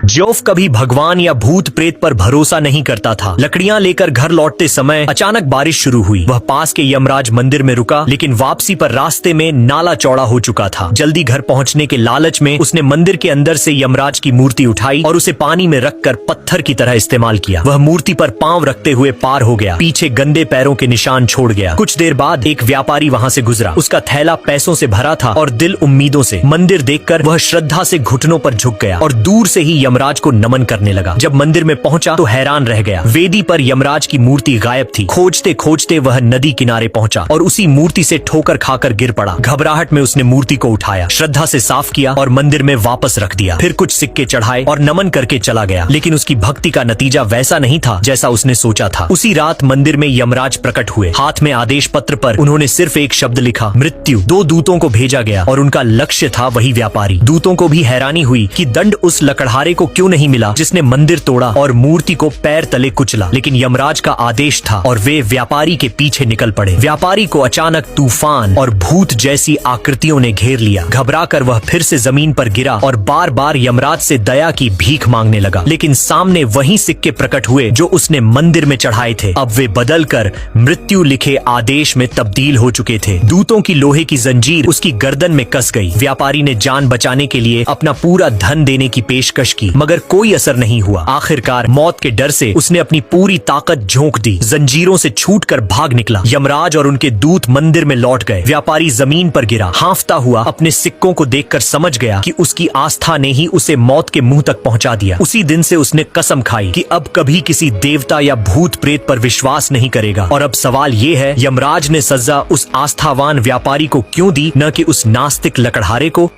Geoff कभी भगवान या भूत प्रेत पर भरोसा नहीं करता था। लकड़ियां लेकर घर लौटते समय अचानक बारिश शुरू हुई। वह पास के यमराज मंदिर में रुका, लेकिन वापसी पर रास्ते में नाला चौड़ा हो चुका था। जल्दी घर पहुंचने के लालच में उसने मंदिर के अंदर से यमराज की मूर्ति उठाई और उसे पानी में रखकर पत्थर की तरह इस्तेमाल किया। वह मूर्ति पर पांव रखते हुए पार हो गया, पीछे गंदे पैरों के निशान छोड़ गया। कुछ देर बाद एक व्यापारी वहां से गुजरा। उसका थैला पैसों से भरा था और दिल उम्मीदों से। मंदिर देखकर वह श्रद्धा से घुटनों पर झुक गया और दूर से ही यमराज को नमन करने लगा। जब मंदिर में पहुंचा तो हैरान रह गया। वेदी पर यमराज की मूर्ति गायब थी। खोजते खोजते वह नदी किनारे पहुंचा और उसी मूर्ति से ठोकर खाकर गिर पड़ा। घबराहट में उसने मूर्ति को उठाया, श्रद्धा से साफ किया और मंदिर में वापस रख दिया। फिर कुछ सिक्के चढ़ाए और नमन करके चला गया। लेकिन उसकी भक्ति का नतीजा वैसा नहीं था जैसा उसने सोचा था। उसी रात मंदिर में यमराज प्रकट हुए। हाथ में आदेश पत्र पर उन्होंने सिर्फ एक शब्द लिखा, मृत्यु। 2 दूतों को भेजा गया और उनका लक्ष्य था वही व्यापारी। दूतों को भी हैरानी हुई कि दंड उस लकड़हारे को क्यों नहीं मिला जिसने मंदिर तोड़ा और मूर्ति को पैर तले कुचला। लेकिन यमराज का आदेश था और वे व्यापारी के पीछे निकल पड़े। व्यापारी को अचानक तूफान और भूत जैसी आकृतियों ने घेर लिया। घबराकर वह फिर से जमीन पर गिरा और बार बार यमराज से दया की भीख मांगने लगा। लेकिन सामने वही सिक्के प्रकट हुए जो उसने मंदिर में चढ़ाए थे। अब वे बदलकर मृत्यु लिखे आदेश में तब्दील हो चुके थे। दूतों की लोहे की जंजीर उसकी गर्दन में कस गई। व्यापारी ने जान बचाने के लिए अपना पूरा धन देने की पेशकश की, मगर कोई असर नहीं हुआ। आखिरकार मौत के डर से उसने अपनी पूरी ताकत झोंक दी। जंजीरों से छूटकर भाग निकला। यमराज और उनके दूत मंदिर में लौट गए। व्यापारी जमीन पर गिरा, हांफता हुआ अपने सिक्कों को देखकर समझ गया कि उसकी आस्था ने ही उसे मौत के मुंह तक पहुंचा दिया। उसी दिन से उसने कसम खाई कि अब कभी किसी देवता या भूत प्रेत पर विश्वास नहीं करेगा। और अब सवाल ये है, यमराज ने सजा उस आस्थावान व्यापारी को क्यों दी, न कि उस नास्तिक लकड़हारे को।